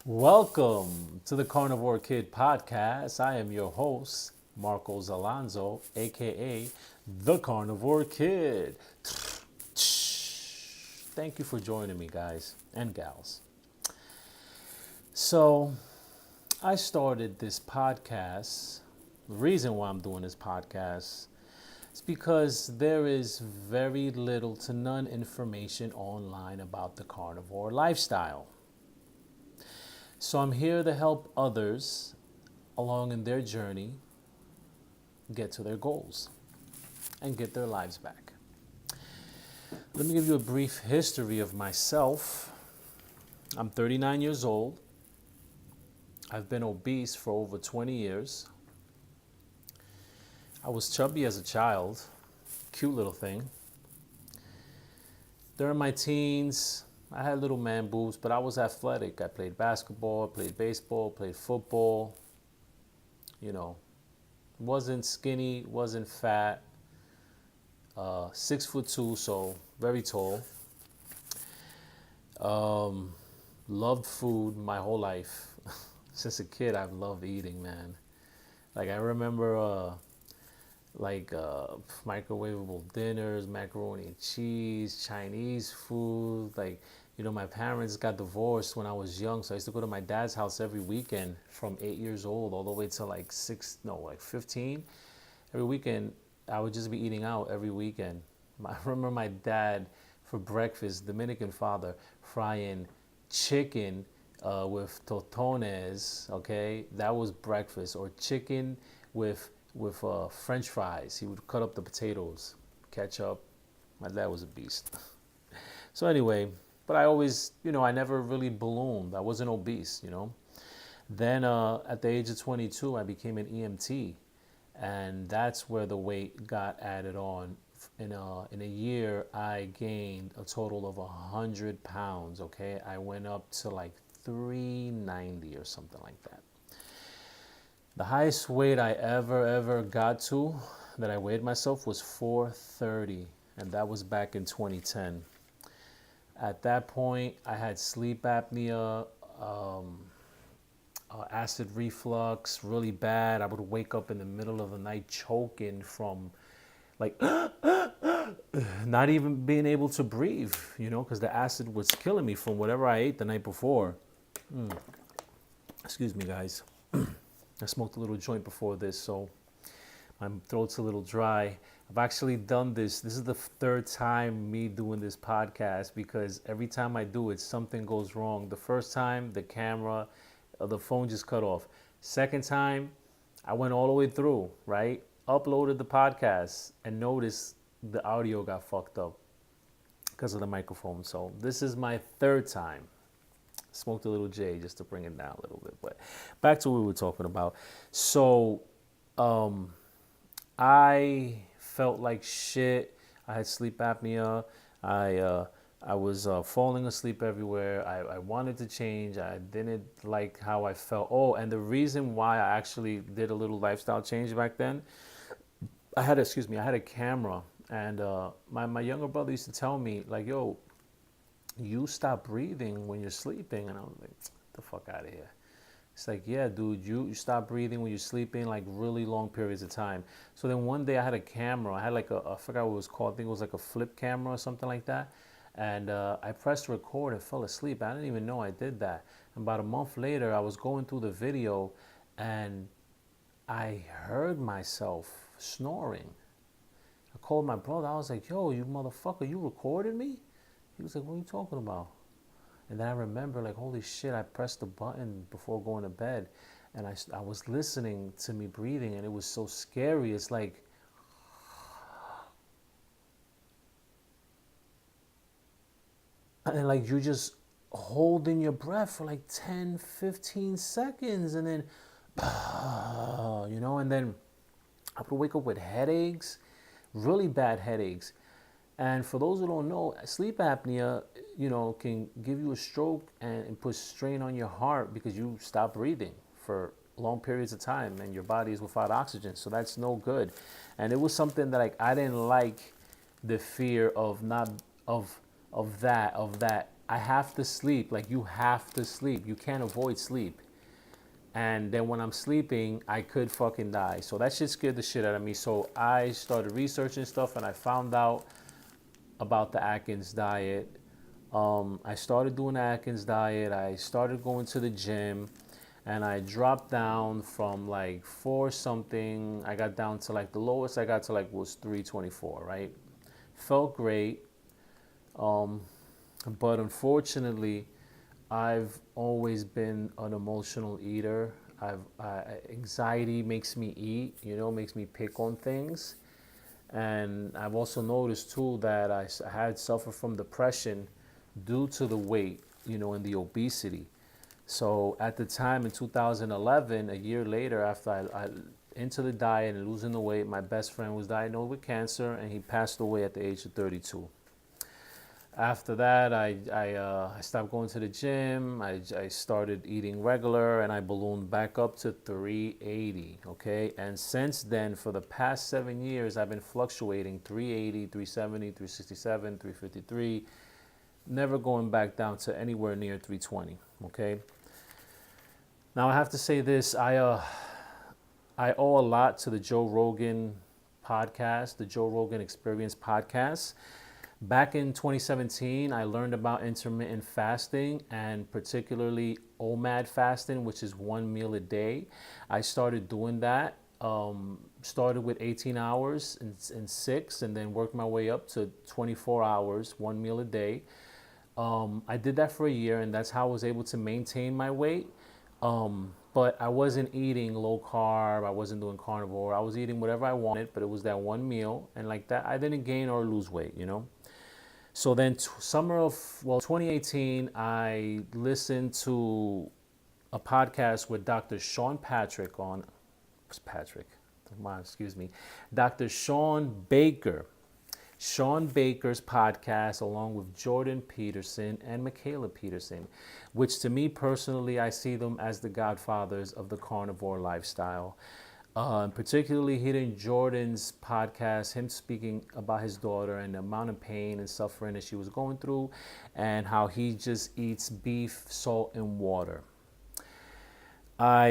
Welcome to the Carnivore Kid Podcast. I am your host, Marcos Alonso, aka the Carnivore Kid. Thank you for joining me, guys and gals. So, I started this podcast. The reason why I'm doing this podcast is because there is very little to none information online about the carnivore lifestyle. So I'm here to help others along in their journey get to their goals and get their lives back. Let me give you a brief history of myself. I'm 39 years old. I've been obese for over 20 years. I was chubby as a child, cute little thing. During my teens, I had little man boobs, but I was athletic. I played basketball, played baseball, played football. Wasn't skinny, wasn't fat. 6'2", so very tall. Loved food my whole life. Since a kid, I've loved eating, man. Like I remember, microwavable dinners, macaroni and cheese, Chinese food. My parents got divorced when I was young, so I used to go to my dad's house every weekend from 8 years old all the way to 15. Every weekend, I would just be eating out every weekend. I remember my dad for breakfast, Dominican father, frying chicken with totones, okay? That was breakfast. Or chicken with French fries. He would cut up the potatoes, ketchup. My dad was a beast. So anyway, but I always, I never really ballooned. I wasn't obese. Then at the age of 22, I became an EMT. And that's where the weight got added on. In a year, I gained a total of 100 pounds, okay? I went up to 390 or something like that. The highest weight I ever got to that I weighed myself was 430, and that was back in 2010. At that point, I had sleep apnea, acid reflux, really bad. I would wake up in the middle of the night choking from not even being able to breathe, because the acid was killing me from whatever I ate the night before. Excuse me, guys. I smoked a little joint before this, so my throat's a little dry. I've actually done this. This is the third time me doing this podcast because every time I do it, something goes wrong. The first time, the camera, the phone just cut off. Second time, I went all the way through, right? Uploaded the podcast and noticed the audio got fucked up because of the microphone. So this is my third time. Smoked a little J just to bring it down a little bit. But back to what we were talking about. So I felt like shit. I had sleep apnea. I was falling asleep everywhere. I wanted to change. I didn't like how I felt. Oh, and the reason why I actually did a little lifestyle change back then, I had a camera. And my younger brother used to tell me, yo, you stop breathing when you're sleeping. And I was like, get the fuck out of here. It's like, yeah, dude, you stop breathing when you're sleeping, really long periods of time. So then one day I had a camera. I had I forgot what it was called. I think it was a flip camera or something like that. And I pressed record and fell asleep. I didn't even know I did that. And about a month later, I was going through the video and I heard myself snoring. I called my brother. I was like, yo, you motherfucker, you recorded me? He was like, what are you talking about? And then I remember, holy shit, I pressed the button before going to bed. And I was listening to me breathing, and it was so scary. It's like, and you're just holding your breath for 10, 15 seconds. And then, and then I would wake up with headaches, really bad headaches. And for those who don't know, sleep apnea, can give you a stroke and put strain on your heart because you stop breathing for long periods of time and your body is without oxygen. So that's no good. And it was something that I didn't like the fear of not of that I have to sleep. Like, you have to sleep. You can't avoid sleep. And then when I'm sleeping, I could fucking die. So that shit scared the shit out of me. So I started researching stuff and I found out about the Atkins diet. I started doing the Atkins diet. I started going to the gym and I dropped down from like 4 something. I got down to like the lowest I got to like was 324, right? Felt great. But unfortunately, I've always been an emotional eater. Anxiety makes me eat, makes me pick on things. And I've also noticed too that I had suffered from depression due to the weight, and the obesity. So at the time in 2011, a year later after I into the diet and losing the weight, my best friend was diagnosed with cancer and he passed away at the age of 32. After that, I stopped going to the gym. I started eating regular, and I ballooned back up to 380, okay? And since then, for the past 7 years, I've been fluctuating 380, 370, 367, 353, never going back down to anywhere near 320, okay? Now, I have to say this. I owe a lot to the Joe Rogan podcast, the Joe Rogan Experience podcast. Back in 2017, I learned about intermittent fasting and particularly OMAD fasting, which is 1 meal a day. I started doing that. Started with 18 hours and 6, and then worked my way up to 24 hours, 1 meal a day. I did that for a year, and that's how I was able to maintain my weight. But I wasn't eating low carb. I wasn't doing carnivore. I was eating whatever I wanted, but it was that 1 meal. And like that, I didn't gain or lose weight, So then summer of 2018, I listened to a podcast with Dr. Sean Patrick Dr. Sean Baker. Sean Baker's podcast along with Jordan Peterson and Michaela Peterson, which to me personally, I see them as the godfathers of the carnivore lifestyle. Particularly hearing Jordan's podcast, him speaking about his daughter and the amount of pain and suffering that she was going through and how he just eats beef, salt, and water. I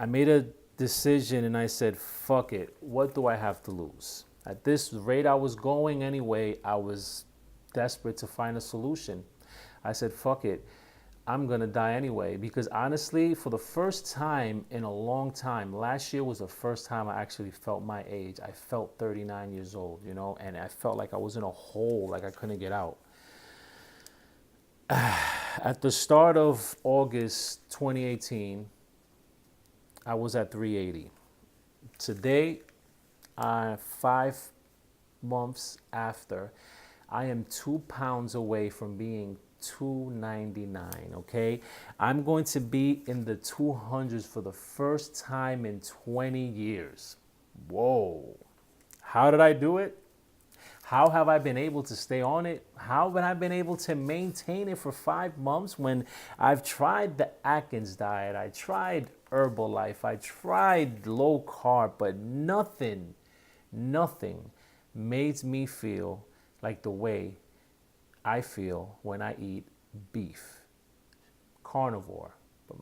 made a decision and I said, fuck it, what do I have to lose? At this rate I was going anyway, I was desperate to find a solution. I said, fuck it. I'm going to die anyway, because honestly, for the first time in a long time, last year was the first time I actually felt my age. I felt 39 years old, and I felt like I was in a hole, like I couldn't get out. At the start of August 2018, I was at 380. Today, 5 months after, I am 2 pounds away from being 299, okay? I'm going to be in the 200s for the first time in 20 years. Whoa. How did I do it? How have I been able to stay on it? How have I been able to maintain it for 5 months when I've tried the Atkins diet, I tried Herbalife, I tried low carb, but nothing made me feel like the way I feel when I eat beef, carnivore, but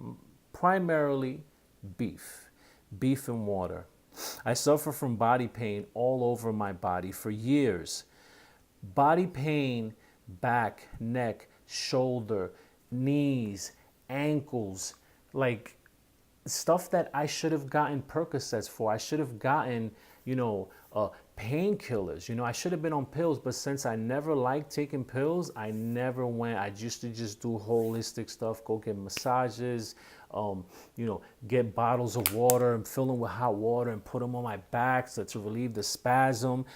primarily beef and water. I suffer from body pain all over my body for years. Body pain, back, neck, shoulder, knees, ankles, like stuff that I should have gotten Percocets for. I should have gotten, painkillers. I should have been on pills, but since I never liked taking pills, I never went. I used to just do holistic stuff, go get massages, get bottles of water and fill them with hot water and put them on my back to relieve the spasm.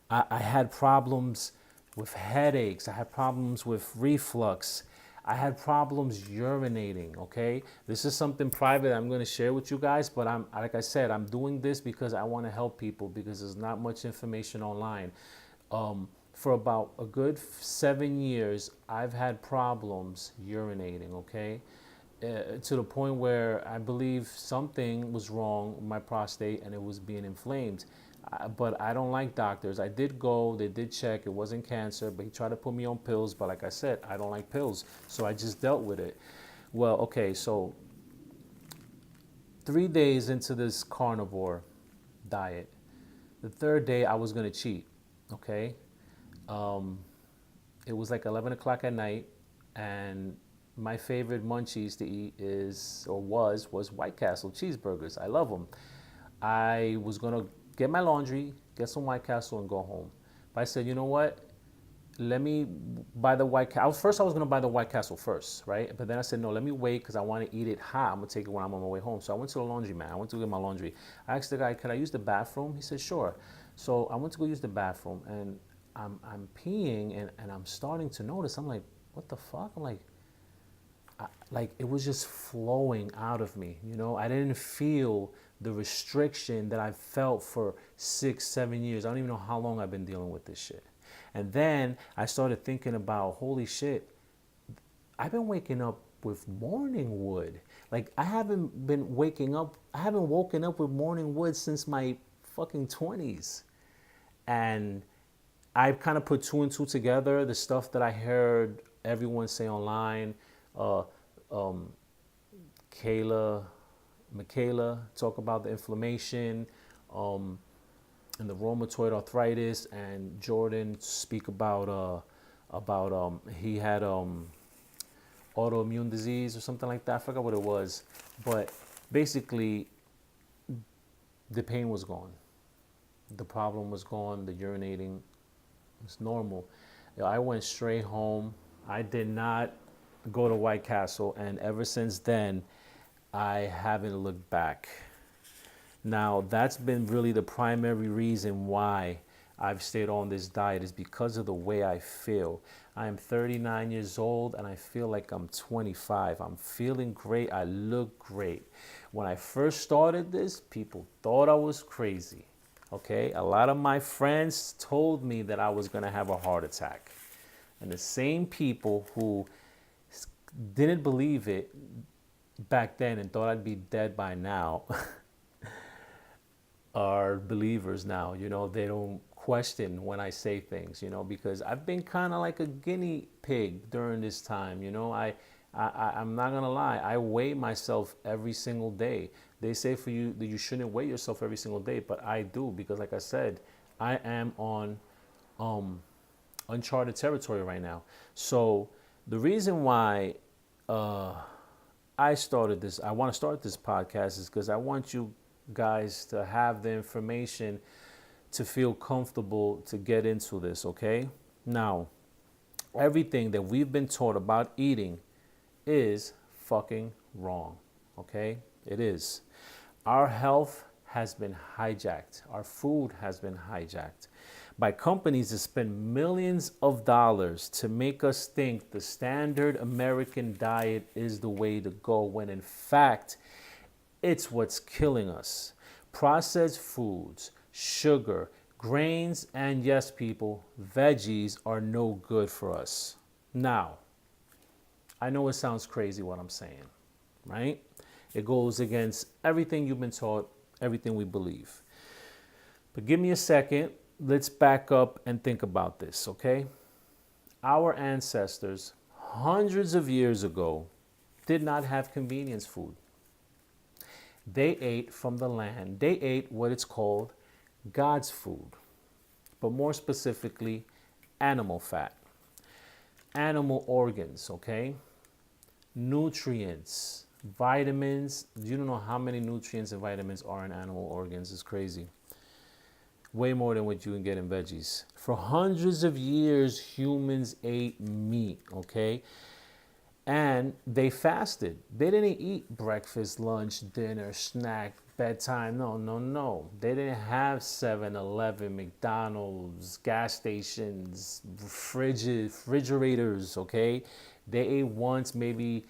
I had problems with headaches. I had problems with reflux. I had problems urinating, okay? This is something private I'm going to share with you guys, but like I said, I'm doing this because I want to help people, because there's not much information online. For about a good 7 years, I've had problems urinating, okay? To the point where I believe something was wrong with my prostate and it was being inflamed. But I don't like doctors. I did go, they did check, it wasn't cancer, but he tried to put me on pills. But like I said, I don't like pills. So I just dealt with it. Well, okay, so 3 days into this carnivore diet, the third day I was going to cheat, okay? Um, it was like 11 o'clock at night, and my favorite munchies to eat is, or was White Castle cheeseburgers. I love them. I was gonna get my laundry, get some White Castle, and go home. But I said, you know what? Let me buy the White Castle. First, I was gonna buy the White Castle first, right? But then I said, no, let me wait because I want to eat it hot. I'm gonna take it when I'm on my way home. So I went to the laundromat. I went to get my laundry. I asked the guy, could I use the bathroom? He said, sure. So I went to go use the bathroom, and I'm peeing, and I'm starting to notice. I'm like, what the fuck? I'm like it was just flowing out of me. I didn't feel the restriction that I felt for 6, 7 years. I don't even know how long I've been dealing with this shit. And then I started thinking about, holy shit, I've been waking up with morning wood. Like I haven't woken up with morning wood since my fucking 20s. And I kind of put two and two together, the stuff that I heard everyone say online. uh, um, Michaela talk about the inflammation and the rheumatoid arthritis, and Jordan speak about he had autoimmune disease or something like that. I forgot what it was, but basically the pain was gone, the problem was gone, the urinating was normal. I went straight home. I did not go to White Castle, and ever since then I haven't looked back. Now, that's been really the primary reason why I've stayed on this diet, is because of the way I feel. I am 39 years old and I feel like I'm 25. I'm feeling great. I look great. When I first started this, people thought I was crazy. Okay? A lot of my friends told me that I was going to have a heart attack. And the same people who didn't believe it back then and thought I'd be dead by now are believers now. They don't question when I say things, because I've been kind of like a guinea pig during this time. I'm not gonna lie, I weigh myself every single day. They say for you that you shouldn't weigh yourself every single day, but I do, because like I said, I am on uncharted territory right now. So the reason why I want to start this podcast is because I want you guys to have the information to feel comfortable to get into this, okay? Now, everything that we've been taught about eating is fucking wrong, okay? It is. Our health has been hijacked. Our food has been hijacked by companies that spend millions of dollars to make us think the standard American diet is the way to go, when in fact, it's what's killing us. Processed foods, sugar, grains, and yes, people, veggies are no good for us. Now, I know it sounds crazy what I'm saying, right? It goes against everything you've been taught, everything we believe. But give me a second. Let's back up and think about this, okay? Our ancestors, hundreds of years ago, did not have convenience food. They ate from the land. They ate what it's called God's food, but more specifically, animal fat, animal organs, okay? Nutrients, vitamins. You don't know how many nutrients and vitamins are in animal organs. It's crazy. Way more than what you can get in veggies. For hundreds of years, humans ate meat, okay? And they fasted. They didn't eat breakfast, lunch, dinner, snack, bedtime. No. They didn't have 7-Eleven, McDonald's, gas stations, refrigerators, okay? They ate once, maybe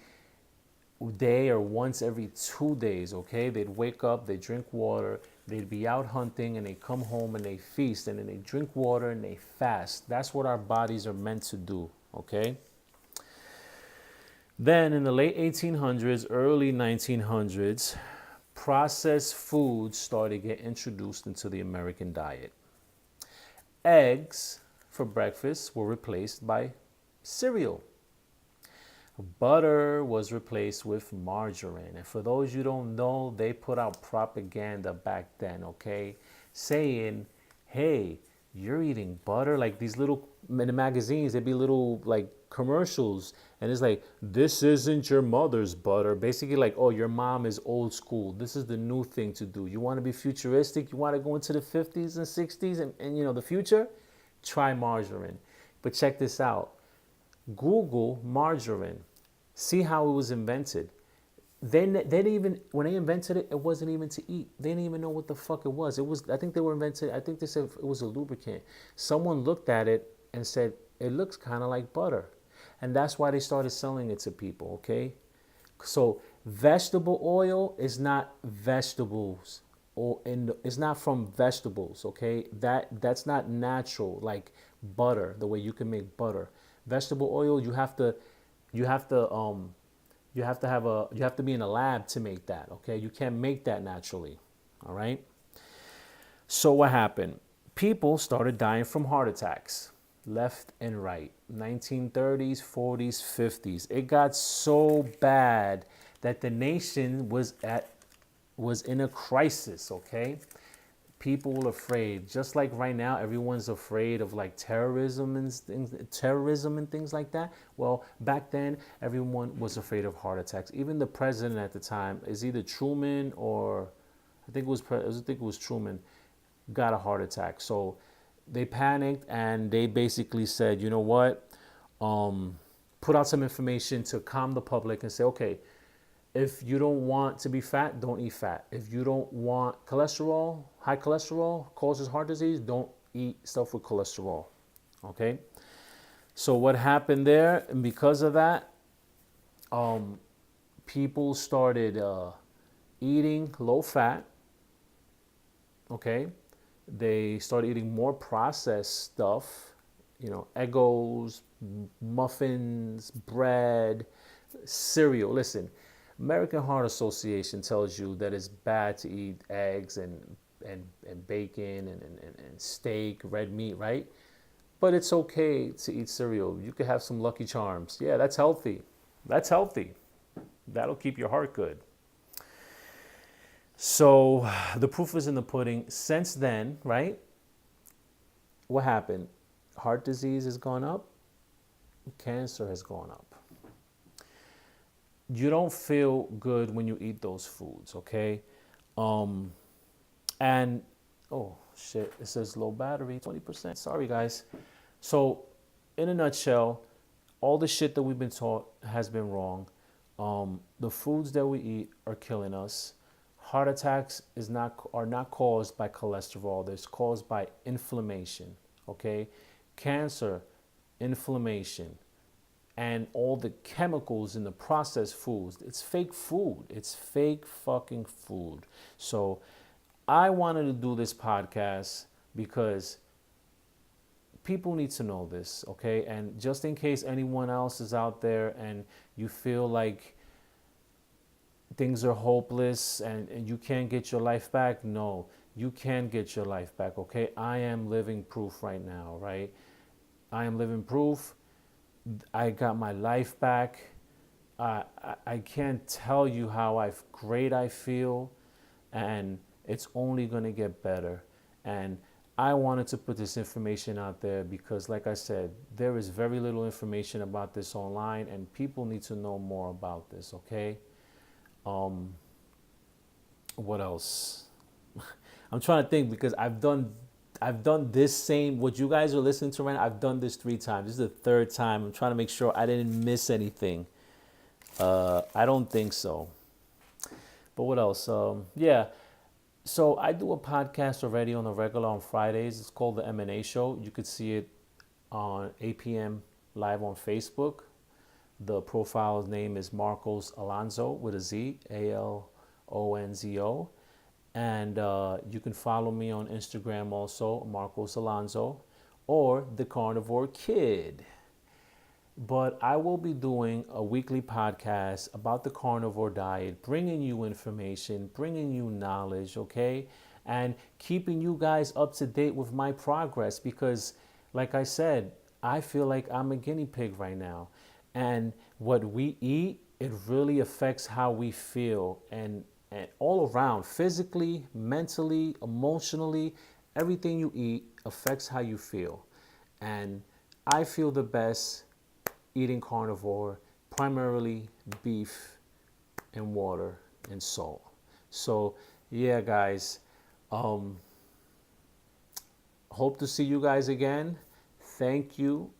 a day, or once every 2 days, okay? They'd wake up, they'd drink water, they'd be out hunting, and they come home and they feast, and then they drink water and they fast. That's what our bodies are meant to do, okay? Then in the late 1800s, early 1900s, processed foods started to get introduced into the American diet. Eggs for breakfast were replaced by cereal. Butter was replaced with margarine. And for those you don't know, they put out propaganda back then, okay? Saying, hey, you're eating butter. Like these little, in the magazines, there'd be little like commercials. And it's like, this isn't your mother's butter. Basically like, oh, your mom is old school. This is the new thing to do. You want to be futuristic? You want to go into the 50s and 60s and you know, the future? Try margarine. But check this out. Google margarine. See how it was invented. They didn't even, when they invented it, it wasn't even to eat. They didn't even know what the fuck it was. It was, I think they said it was a lubricant. Someone looked at it and said, it looks kind of like butter. And that's why they started selling it to people, okay? So vegetable oil is not vegetables it's not from vegetables, okay? That's not natural like butter, the way you can make butter. Vegetable oil, you have to be in a lab to make that, okay? You can't make that naturally, all right? So what happened? People started dying from heart attacks, left and right. 1930s, 40s, 50s. It got so bad that the nation was in a crisis, okay? People were afraid. Just like right now, everyone's afraid of like terrorism and things like that. Well, back then, everyone was afraid of heart attacks. Even the president at the time, is either Truman or I think it was Truman, got a heart attack. So they panicked and they basically said, you know what? Put out some information to calm the public and say, okay, if you don't want to be fat, don't eat fat. If you don't want cholesterol, high cholesterol causes heart disease, don't eat stuff with cholesterol. Okay? So what happened there, and because of that, people started eating low fat. Okay? They started eating more processed stuff, you know, Eggos, muffins, bread, cereal. Listen, American Heart Association tells you that it's bad to eat eggs and bacon and steak, red meat, right? But it's okay to eat cereal. You could have some Lucky Charms. Yeah, that's healthy. That's healthy. That'll keep your heart good. So the proof is in the pudding. Since then, right? What happened? Heart disease has gone up. Cancer has gone up. You don't feel good when you eat those foods, okay? And, oh, shit, it says low battery, 20%. Sorry, guys. So, in a nutshell, all the shit that we've been taught has been wrong. The foods that we eat are killing us. Heart attacks are not caused by cholesterol. They're caused by inflammation, okay? Cancer, inflammation, and all the chemicals in the processed foods. It's fake food. It's fake fucking food. So I wanted to do this podcast because people need to know this, okay? And just in case anyone else is out there and you feel like things are hopeless and you can't get your life back, no, you can get your life back, okay? I am living proof right now, right? I am living proof. I got my life back. I can't tell you how great I feel, and it's only going to get better. And I wanted to put this information out there because, like I said, there is very little information about this online, and people need to know more about this, okay? What else? I'm trying to think because I've done this same, what you guys are listening to right now, I've done this 3 times. This is the 3rd time. I'm trying to make sure I didn't miss anything. I don't think so. But what else? Yeah. So I do a podcast already on the regular on Fridays. It's called the M&A Show. You could see it on 8 p.m. live on Facebook. The profile's name is Marcos Alonzo with a Z, Alonzo. And you can follow me on Instagram also, Marcos Alonzo, or the Carnivore Kid. But I will be doing a weekly podcast about the carnivore diet, bringing you information, bringing you knowledge, okay? And keeping you guys up to date with my progress because, like I said, I feel like I'm a guinea pig right now. And what we eat, it really affects how we feel and all around, physically, mentally, emotionally, everything you eat affects how you feel. And I feel the best eating carnivore, primarily beef and water and salt. So, yeah, guys, um, hope to see you guys again. Thank you.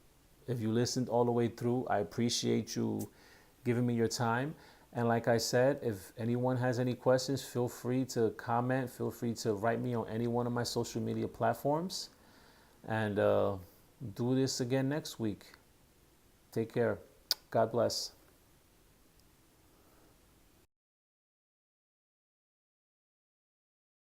If you listened all the way through, I appreciate you giving me your time. And like I said, if anyone has any questions, feel free to comment. Feel free to write me on any one of my social media platforms. And do this again next week. Take care. God bless.